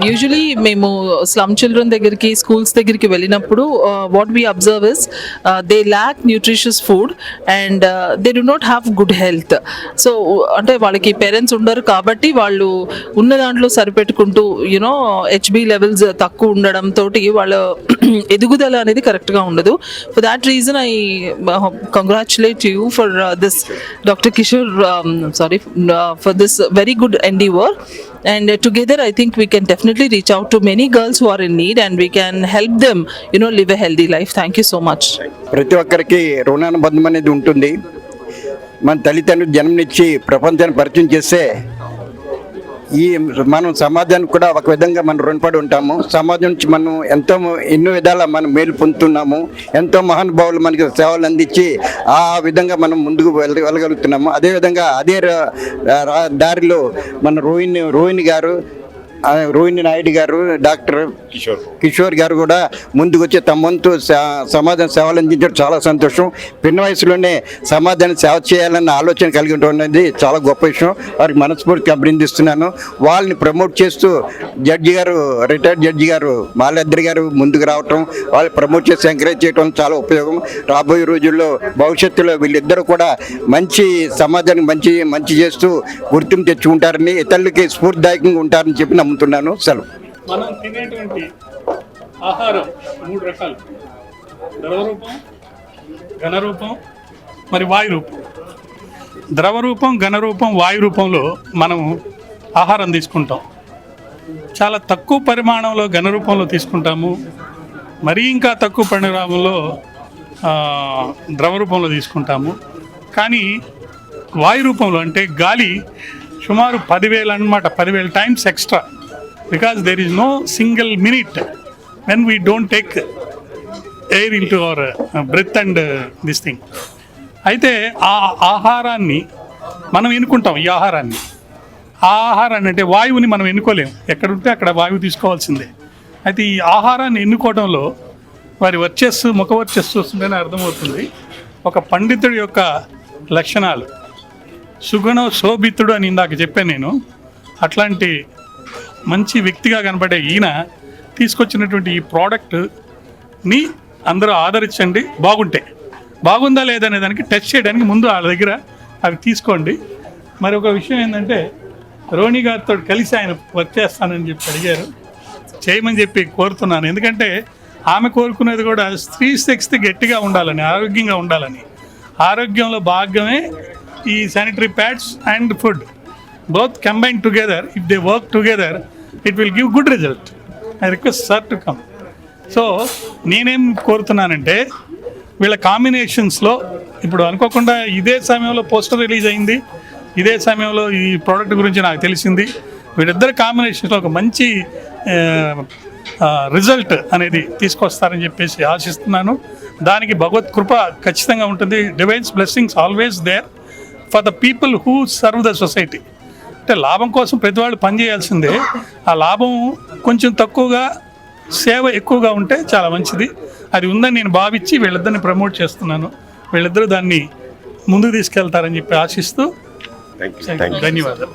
Usually మేము slum children దగ్గరికి schools దగ్గరికి వెళ్ళినప్పుడు what we observe is they lakh nutritious food and they do not have good health. So అంటే వాళ్ళకి parents ఉండరు కాబట్టి వాళ్ళు ఉన్న దాంట్లో సరిపెట్టుకుంటూ యూనో హెచ్బి లెవెల్స్ తక్కువ ఉండడంతో వాళ్ళ ఎదుగుదల అనేది కరెక్ట్గా ఉండదు. For that reason I congratulate you for this doctor Kishore, sorry, for this very good endeavor, and together I think we can definitely reach out to many girls who are in need and we can help them live a healthy life. Thank you so much. ప్రతి ఒక్కరికి రుణానుబంధం అనేది ఉంటుంది. మన తల్లిదండ్రులు జన్మనిచ్చి ప్రపంచాన్ని పరిచయం చేస్తే ఈ మనం సమాజానికి కూడా ఒక విధంగా మనం రుణపడి ఉంటాము. సమాజం నుంచి మనం ఎన్నో విధాల మనం మేలు పొందుతున్నాము. ఎంతో మహానుభావులు మనకి సేవలు అందించి ఆ విధంగా మనం ముందుకు వెళ్ళగలుగుతున్నాము. అదేవిధంగా అదే దారిలో మన రోహిణి నాయుడు గారు, డాక్టర్ కిషోర్ గారు కూడా ముందుకు వచ్చి తమ వంతు సమాజం సేవలు అందించడం చాలా సంతోషం. పిన్న వయసులోనే సమాజాన్ని సేవ చేయాలన్న ఆలోచన కలిగి ఉండడం చాలా గొప్ప విషయం. వారికి మనస్ఫూర్తిగా అభినందిస్తున్నాను. వాళ్ళని ప్రమోట్ చేస్తూ రిటైర్డ్ జడ్జి గారు మాలద్రి గారు ముందుకు రావటం, వాళ్ళు ప్రమోట్ చేసి ఎంకరేజ్ చేయడం చాలా ఉపయోగం. రాబోయే రోజుల్లో భవిష్యత్తులో వీళ్ళిద్దరూ కూడా మంచి సమాజానికి మంచి చేస్తూ గుర్తింపు తెచ్చుకుంటారని, ఇతరులకి స్ఫూర్తిదాయకంగా ఉంటారని చెప్పి నమ్ముతున్నాను. సెలవు. మనం తినేటువంటి ఆహారం 3 రకాలు: ద్రవరూపం, ఘనరూపం, మరి వాయురూపం. ద్రవరూపం, ఘనరూపం, వాయురూపంలో మనం ఆహారం తీసుకుంటాం. చాలా తక్కువ పరిమాణంలో ఘనరూపంలో తీసుకుంటాము, మరీ ఇంకా తక్కువ పరిమాణంలో ద్రవరూపంలో తీసుకుంటాము. కానీ వాయురూపంలో అంటే గాలి సుమారు 10,000 అన్నమాట, 10,000 times extra. Because there is no single minute when we don't take air in to our breath and this thing. అయితే ఆ ఆహారాన్ని మనం ఎన్నుకుంటాం. ఈ ఆహారాన్ని అంటే వాయువుని మనం ఎన్నుకోలేము. ఎక్కడుంటే అక్కడ వాయువు తీసుకోవాల్సిందే. అయితే ఈ ఆహారాన్ని ఎన్నుకోవడంలో వారి ముఖ వర్చస్సు వస్తుందని అర్థమవుతుంది. ఒక పండితుడి యొక్క లక్షణాలు, సుగుణ శోభితుడు అని ఇందాక చెప్పాను నేను. అట్లాంటి మంచి వ్యక్తిగా కనబడే ఈయన తీసుకొచ్చినటువంటి ఈ ప్రోడక్ట్ని అందరూ ఆదరించండి. బాగుందా లేదనే దానికి టెస్ట్ చేయడానికి ముందు వాళ్ళ దగ్గర అవి తీసుకోండి. మరి ఒక విషయం ఏంటంటే, రోహిణి గారితో కలిసి ఆయన వర్క్ చేస్తానని చెప్పి అడిగారు. చేయమని చెప్పి కోరుతున్నాను. ఎందుకంటే ఆమె కోరుకునేది కూడా స్త్రీ శక్తి గట్టిగా ఉండాలని, ఆరోగ్యంగా ఉండాలని. ఆరోగ్యంలో భాగమే ఈ sanitary pads and food. Both combine together, if they work together it will give good result. I request sir to come. So నేనేం కోరుతున్నానంటే, వీళ్ళ కాంబినేషన్స్లో ఇప్పుడు అనుకోకుండా ఇదే సమయంలో పోస్టర్ రిలీజ్ అయింది, ఇదే సమయంలో ఈ ప్రోడక్ట్ గురించి నాకు తెలిసింది. వీళ్ళిద్దరు కాంబినేషన్స్లో ఒక మంచి రిజల్ట్ అనేది తీసుకొస్తారని చెప్పేసి ఆశిస్తున్నాను. దానికి భగవత్ కృప ఖచ్చితంగా ఉంటుంది. Divine's blessings always there for the people who serve the society. అంటే లాభం కోసం ప్రతి వాళ్ళు పనిచేయాల్సిందే. ఆ లాభం కొంచెం తక్కువగా, సేవ ఎక్కువగా ఉంటే చాలా మంచిది. అది ఉందని నేను భావించి వీళ్ళిద్దరిని ప్రమోట్ చేస్తున్నాను. వీళ్ళిద్దరూ దాన్ని ముందుకు తీసుకెళ్తారని చెప్పి ఆశిస్తూ ధన్యవాదాలు.